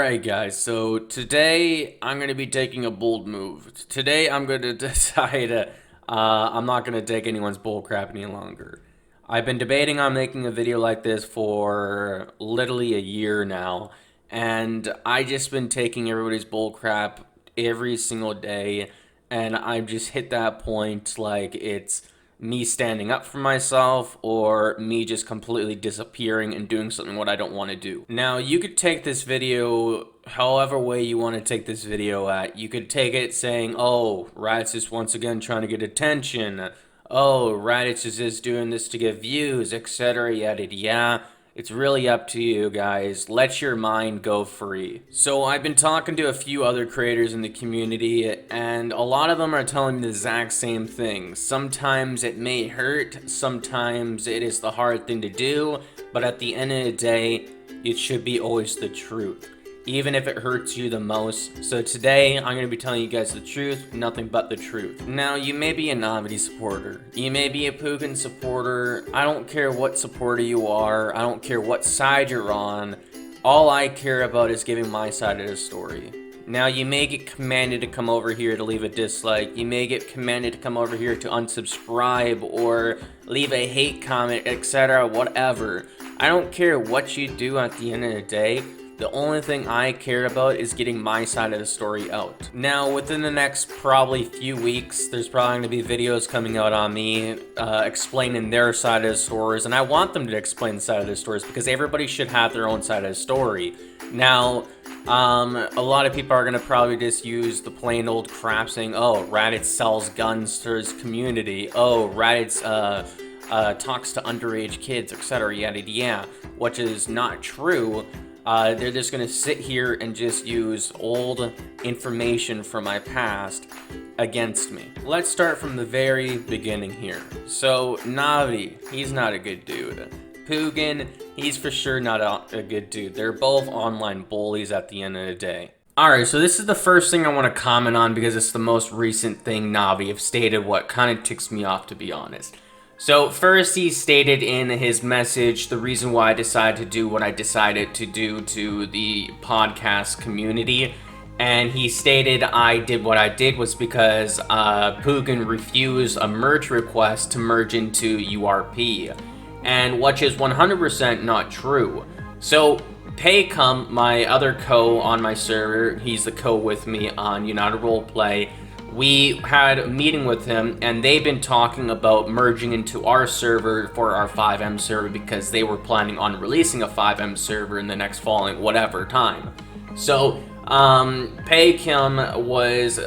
Alright guys, so today I'm going to be taking a bold move. Today I'm going to decide I'm not going to take anyone's bullcrap any longer. I've been debating on making a video like this for literally a year now, and I just been taking everybody's bullcrap every single day, and I've just hit that point like it's me standing up for myself or me just completely disappearing and doing something what I don't want to do. Now, you could take this video however way you want to take this video at. You could take it saying, oh, Raditz is once again trying to get attention. Oh, Raditz is just doing this to get views, etc. Yada yeah. It's really up to you guys. Let your mind go free. So I've been talking to a few other creators in the community, and a lot of them are telling me the exact same thing. Sometimes it may hurt, sometimes it is the hard thing to do, but at the end of the day, it should be always the truth, even if it hurts you the most. So today, I'm going to be telling you guys the truth, nothing but the truth. Now, you may be a Novity supporter. You may be a Poogan supporter. I don't care what supporter you are. I don't care what side you're on. All I care about is giving my side of the story. Now, you may get commanded to come over here to leave a dislike. You may get commanded to come over here to unsubscribe or leave a hate comment, etc., whatever. I don't care what you do at the end of the day. The only thing I care about is getting my side of the story out. Now, within the next probably few weeks, there's probably going to be videos coming out on me explaining their side of the stories, and I want them to explain the side of the stories because everybody should have their own side of the story. Now, a lot of people are going to probably just use the plain old crap saying, oh, Raditz sells guns to his community. Oh, Raditz talks to underage kids, etc. Yada yeah, which is not true. They're just going to sit here and just use old information from my past against me. Let's start from the very beginning here. So, Novity, he's not a good dude. Poogan, he's for sure not a good dude. They're both online bullies at the end of the day. Alright, so this is the first thing I want to comment on because it's the most recent thing Novity have stated, what kind of ticks me off, to be honest. So first he stated in his message the reason why I decided to do what I decided to do to the podcast community, and he stated I did what I did was because Poogan refused a merge request to merge into URP, and which is 100% not true. So Paycom, my other co on my server, he's the co with me on United Roleplay, we had a meeting with him, and they've been talking about merging into our server for our 5M server because they were planning on releasing a 5M server in the next following whatever time. So, Paycom was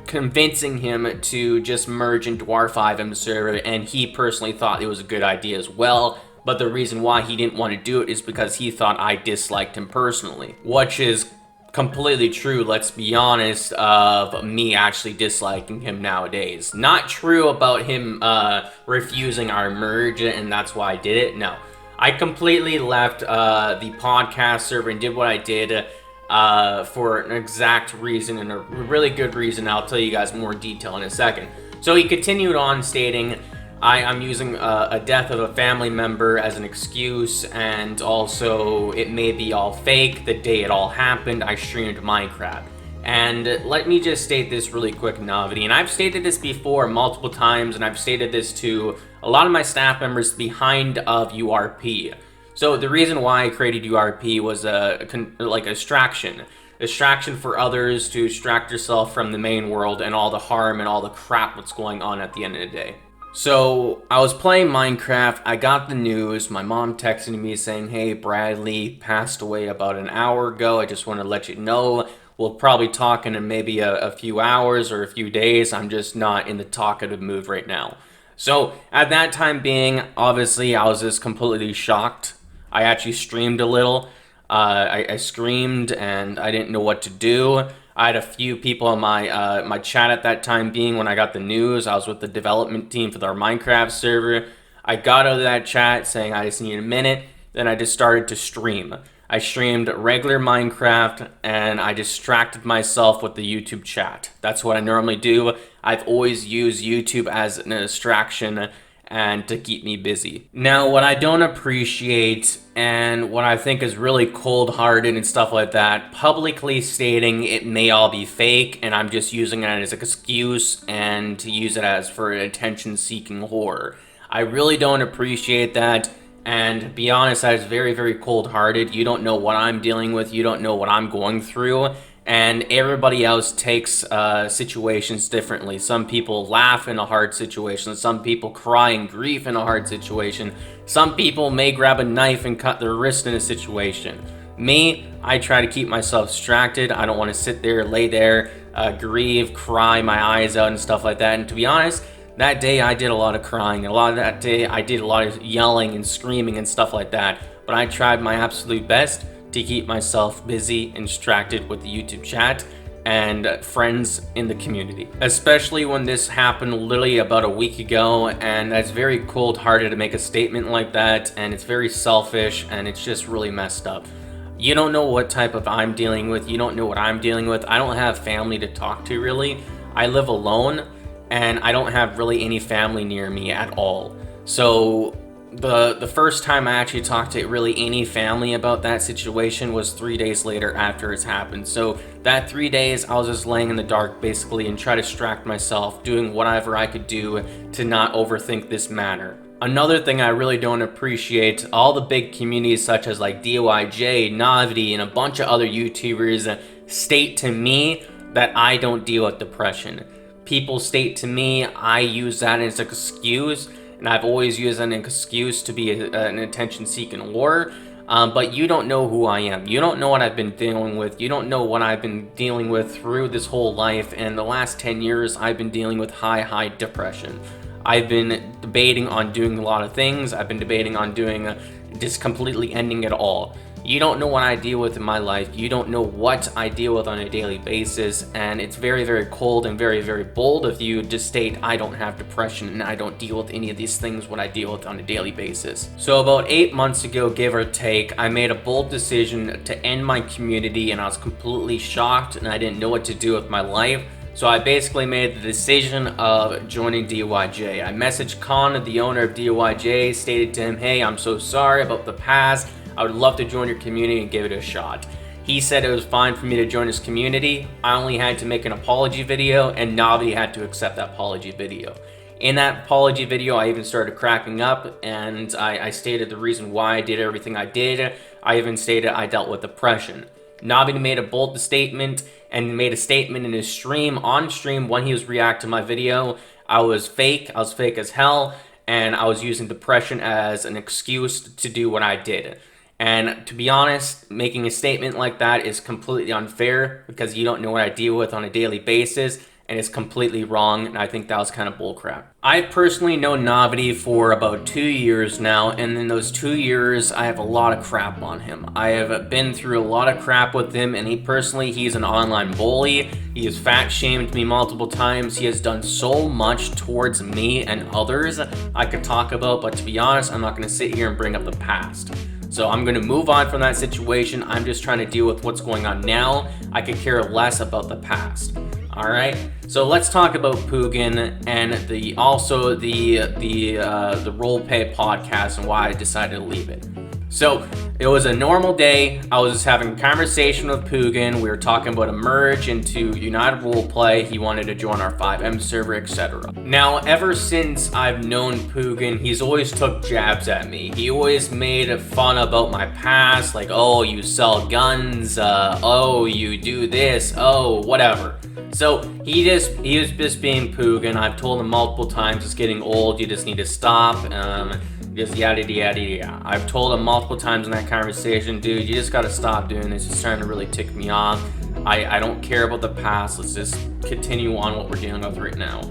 convincing him to just merge into our 5M server, and he personally thought it was a good idea as well. But the reason why he didn't want to do it is because he thought I disliked him personally, which is completely true, let's be honest, of me actually disliking him nowadays. Not true about him refusing our merge, and that's why I did it. No. I completely left the podcast server and did what I did for an exact reason, and a really good reason. I'll tell you guys more detail in a second. So he continued on stating, I'm using a death of a family member as an excuse, and also it may be all fake. The day it all happened, I streamed Minecraft. And let me just state this really quick, Novity, and I've stated this before multiple times, and I've stated this to a lot of my staff members behind of URP. So the reason why I created URP was like a distraction for others, to distract yourself from the main world and all the harm and all the crap that's going on at the end of the day. So, I was playing Minecraft, I got the news, my mom texted me saying, hey, Bradley passed away about an hour ago, I just want to let you know, we'll probably talk in maybe a few hours or a few days, I'm just not in the talkative mood right now. So, at that time being, obviously, I was just completely shocked. I actually streamed a little, I screamed and I didn't know what to do. I had a few people in my chat at that time being when I got the news. I was with the development team for our Minecraft server. I got out of that chat saying I just need a minute. Then I just started to stream. I streamed regular Minecraft and I distracted myself with the YouTube chat. That's what I normally do. I've always used YouTube as an distraction, and to keep me busy. Now, what I don't appreciate and what I think is really cold-hearted and stuff like that, publicly stating it may all be fake and I'm just using it as an excuse and to use it as for attention-seeking horror. I really don't appreciate that, and to be honest, that is very, very cold-hearted. You don't know what I'm dealing with, you don't know what I'm going through, and everybody else takes situations differently. Some people laugh in a hard situation, some people cry in grief in a hard situation, some people may grab a knife and cut their wrist in a situation. Me, I try to keep myself distracted. I don't want to sit there, lay there, grieve, cry my eyes out and stuff like that. And to be honest, that day I did a lot of crying. That day I did a lot of yelling and screaming and stuff like that. But I tried my absolute best to keep myself busy and distracted with the YouTube chat and friends in the community. Especially when this happened literally about a week ago, and that's very cold-hearted to make a statement like that, and it's very selfish, and it's just really messed up. You don't know what type of I'm dealing with, you don't know what I'm dealing with. I don't have family to talk to really. I live alone, and I don't have really any family near me at all. So the first time I actually talked to really any family about that situation was 3 days later after it's happened. So that 3 days I was just laying in the dark basically and try to distract myself, doing whatever I could do to not overthink this matter. Another thing I really don't appreciate, all the big communities such as like DYJ, Novity, and a bunch of other YouTubers state to me that I don't deal with depression. People state to me I use that as an excuse, and I've always used an excuse to be an attention-seeking whore, but you don't know who I am. You don't know what I've been dealing with. You don't know what I've been dealing with through this whole life, and the last 10 years I've been dealing with high depression. I've been debating on doing a lot of things. I've been debating on doing just completely ending it all. You don't know what I deal with in my life. You don't know what I deal with on a daily basis, and it's very, very cold and very, very bold of you to state I don't have depression and I don't deal with any of these things what I deal with on a daily basis. So about 8 months ago, give or take, I made a bold decision to end my community, and I was completely shocked and I didn't know what to do with my life. So I basically made the decision of joining DYJ. I messaged Con, the owner of DYJ, stated to him, hey, I'm so sorry about the past. I would love to join your community and give it a shot. He said it was fine for me to join his community. I only had to make an apology video, and Novity had to accept that apology video. In that apology video, I even started cracking up, and I stated the reason why I did everything I did. I even stated I dealt with depression. Novity made a bold statement and made a statement in his stream, on stream, when he was reacting to my video. I was fake as hell, and I was using depression as an excuse to do what I did. And to be honest, making a statement like that is completely unfair because you don't know what I deal with on a daily basis, and it's completely wrong, and I think that was kind of bullcrap. I've personally known Novity for about 2 years now, and in those 2 years, I have a lot of crap on him. I have been through a lot of crap with him, and he's an online bully. He has fat-shamed me multiple times. He has done so much towards me and others I could talk about, but to be honest, I'm not going to sit here and bring up the past. So I'm going to move on from that situation. I'm just trying to deal with what's going on now. I could care less about the past. All right. So let's talk about Poogan and the roleplay podcast and why I decided to leave it. So it was a normal day. I was just having a conversation with Poogan. We were talking about a merge into United Roleplay. He wanted to join our 5M server, etc. Now, ever since I've known Poogan, he's always took jabs at me. He always made fun about my past, like, oh, you sell guns, oh, you do this, oh, whatever. So he was just being Poogan. I've told him multiple times it's getting old. You just need to stop. Just yada yada yada. I've told him multiple times in that conversation, dude, you just gotta stop doing this. It's starting to really tick me off. I don't care about the past. Let's just continue on what we're dealing with right now.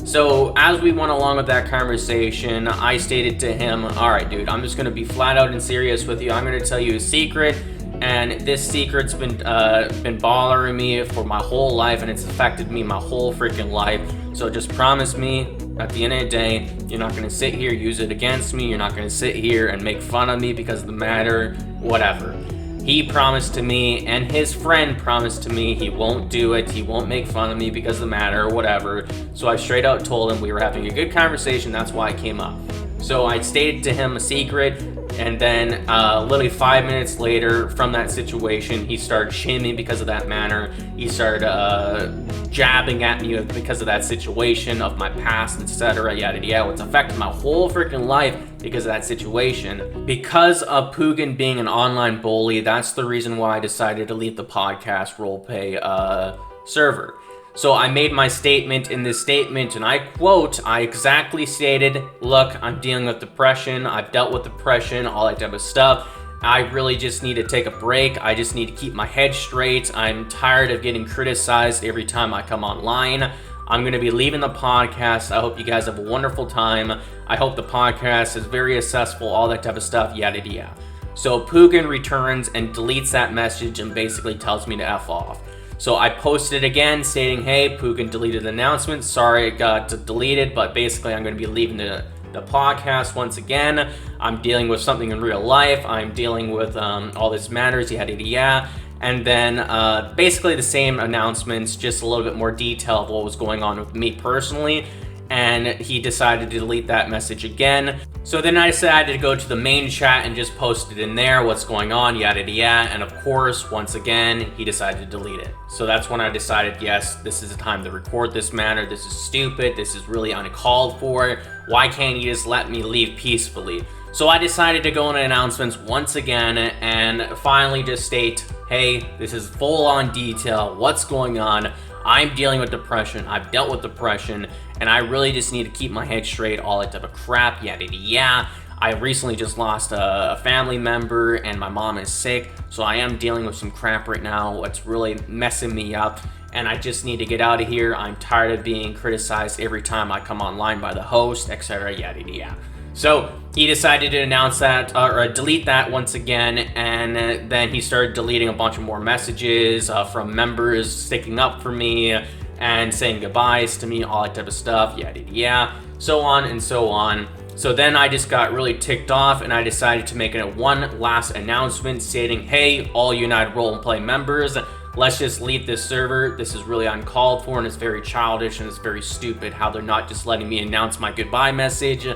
So as we went along with that conversation, I stated to him, all right, dude, I'm just gonna be flat out and serious with you. I'm gonna tell you a secret. And this secret's been bothering me for my whole life, and it's affected me my whole freaking life. So just promise me, at the end of the day, you're not gonna sit here, use it against me. You're not gonna sit here and make fun of me because of the matter, whatever. He promised to me, and his friend promised to me he won't do it, he won't make fun of me because of the matter or whatever. So I straight out told him we were having a good conversation, that's why I came up. So I stated to him a secret, and then literally 5 minutes later from that situation, he started shaming because of that manner. He started jabbing at me because of that situation, of my past, etc. Yada yada. It's affected my whole freaking life because of that situation. Because of Poogan being an online bully, that's the reason why I decided to leave the podcast roleplay server. So I made my statement in this statement, and I quote, I exactly stated, look, I'm dealing with depression, I've dealt with depression, all that type of stuff. I really just need to take a break. I just need to keep my head straight. I'm tired of getting criticized every time I come online. I'm going to be leaving the podcast. I hope you guys have a wonderful time. I hope the podcast is very accessible, all that type of stuff, yada yada. So Poogan returns and deletes that message and basically tells me to F off. So I posted again stating, hey, Poogan deleted the announcement. Sorry it got deleted, but basically I'm going to be leaving the podcast once again. I'm dealing with something in real life. I'm dealing with all this matters, yada yada. And then basically the same announcements, just a little bit more detail of what was going on with me personally. And he decided to delete that message again. So then I decided to go to the main chat and just post it in there, what's going on, yada yada. And of course, once again, he decided to delete it. So that's when I decided, yes, this is the time to record this matter. This is stupid. This is really uncalled for. Why can't you just let me leave peacefully? So I decided to go into announcements once again and finally just state, hey, this is full on detail, what's going on. I'm dealing with depression, I've dealt with depression, and I really just need to keep my head straight, all that type of crap, yada yada. I recently just lost a family member, and my mom is sick, so I am dealing with some crap right now. It's really messing me up, and I just need to get out of here. I'm tired of being criticized every time I come online by the host, etc. yada yada. So he decided to announce that, or delete that once again, and then he started deleting a bunch of more messages from members sticking up for me and saying goodbyes to me, all that type of stuff, yada yada, so on and so on. So then I just got really ticked off, and I decided to make one last announcement stating, hey, all United Roleplay members, let's just leave this server. This is really uncalled for, and it's very childish, and it's very stupid how they're not just letting me announce my goodbye message.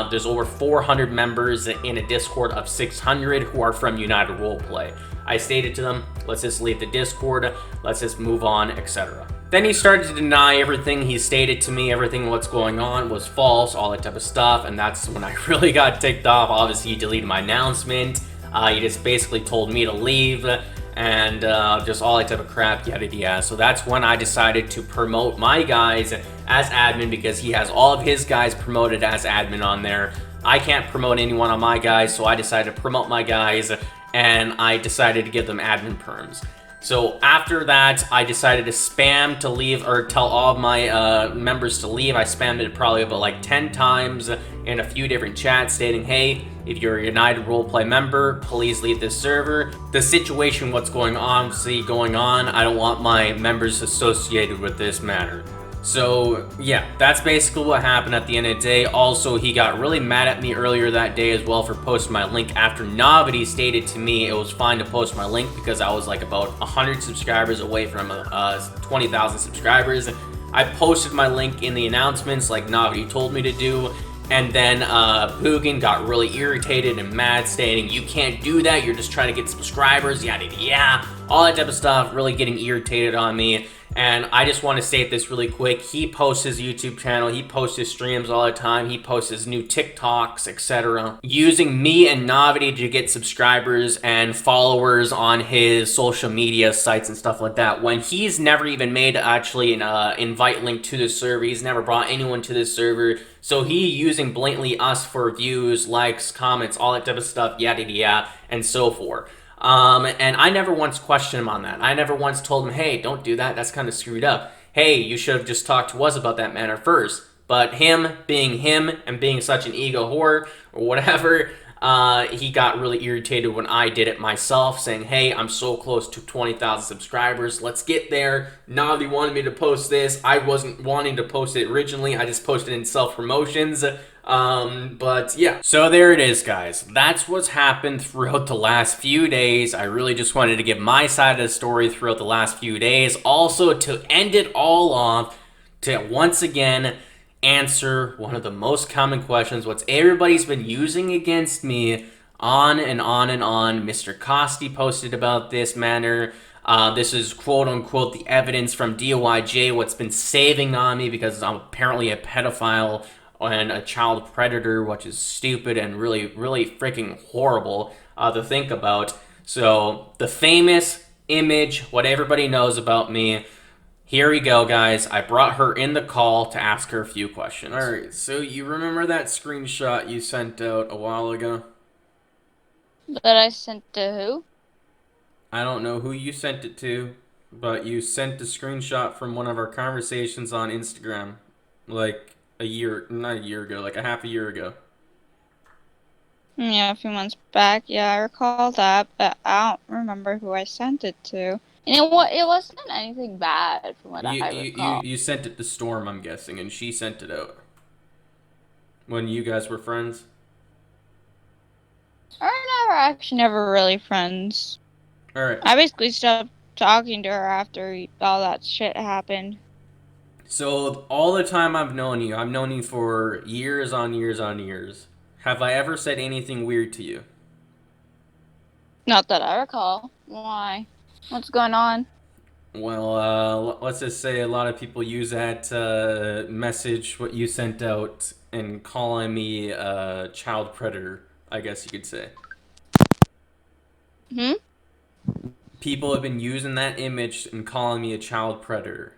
There's over 400 members in a Discord of 600 who are from United Roleplay. I stated to them, let's just leave the Discord, let's just move on, etc. Then he started to deny everything he stated to me, everything what's going on was false, all that type of stuff, and that's when I really got ticked off. Obviously, he deleted my announcement. He just basically told me to leave, and just all that type of crap, yada yada. So that's when I decided to promote my guys as admin, because he has all of his guys promoted as admin on there. I can't promote anyone on my guys, so I decided to promote my guys, and I decided to give them admin perms. So after that, I decided to spam to leave, or tell all of my members to leave. I spammed it probably about like 10 times in a few different chats stating, hey, if you're a United Roleplay member, please leave this server. The situation, what's going on, I don't want my members associated with this matter. So yeah, that's basically what happened at the end of the day. Also, he got really mad at me earlier that day as well for posting my link after Novity stated to me it was fine to post my link because I was like about 100 subscribers away from 20,000 subscribers. I posted my link in the announcements like Novity told me to do, and then Poogan got really irritated and mad, stating, you can't do that, you're just trying to get subscribers, yada yada, all that type of stuff, really getting irritated on me. And I just want to state this really quick. He posts his YouTube channel, he posts his streams all the time, he posts his new TikToks, etc. using me and Novity to get subscribers and followers on his social media sites and stuff like that, when he's never even made actually an invite link to this server. He's never brought anyone to this server. So he using blatantly us for views, likes, comments, all that type of stuff, yada yada, and so forth. And I never once questioned him on that. I never once told him, hey, don't do that, that's kind of screwed up. Hey, you should have just talked to us about that matter first. But him being him and being such an ego whore or whatever, He got really irritated when I did it myself, saying, hey, I'm so close to 20,000 subscribers. Let's get there. Novity wanted me to post this. I wasn't wanting to post it originally. I just posted in self-promotions. But yeah. So there it is, guys. That's what's happened throughout the last few days. I really just wanted to give my side of the story throughout the last few days. Also, to end it all off, to once again answer one of the most common questions, what's everybody's been using against me on and on and on. Mr. Costi posted about this matter. This is quote unquote the evidence from DOIJ, what's been saving on me because I'm apparently a pedophile and a child predator, which is stupid and really, really freaking horrible to think about. So, the famous image, what everybody knows about me. Here we go, guys. I brought her in the call to ask her a few questions. Alright, so you remember that screenshot you sent out a while ago? That I sent to who? I don't know who you sent it to, but you sent a screenshot from one of our conversations on Instagram. Like not a year ago, like a half a year ago. Yeah, a few months back. Yeah, I recall that, but I don't remember who I sent it to. And it wasn't anything bad from what You, I you, you, recall. you sent it to Storm, I'm guessing, and she sent it out. When you guys were friends? Actually never really friends. Alright. I basically stopped talking to her after all that shit happened. So, all the time I've known you for years on years on years. Have I ever said anything weird to you? Not that I recall. Why? What's going on? Well, let's just say a lot of people use that message, what you sent out, and calling me a child predator, I guess you could say. Hmm? People have been using that image and calling me a child predator.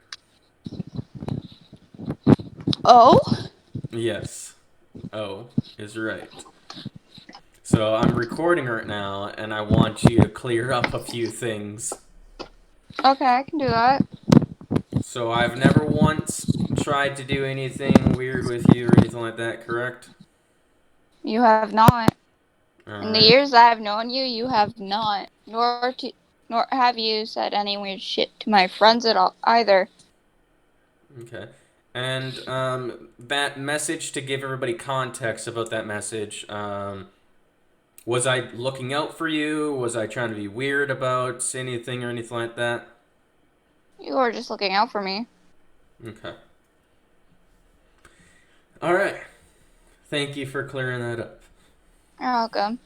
Oh? Yes. Oh, is right. So I'm recording right now, and I want you to clear up a few things. Okay, I can do that. So I've never once tried to do anything weird with you or anything like that, correct? You have not. In the Alright. years I have known you, you have not. Nor have you said any weird shit to my friends at all either. Okay. And that message, to give everybody context about that message, was I looking out for you? Was I trying to be weird about anything or anything like that? You were just looking out for me. Okay. All right. Thank you for clearing that up. You're welcome.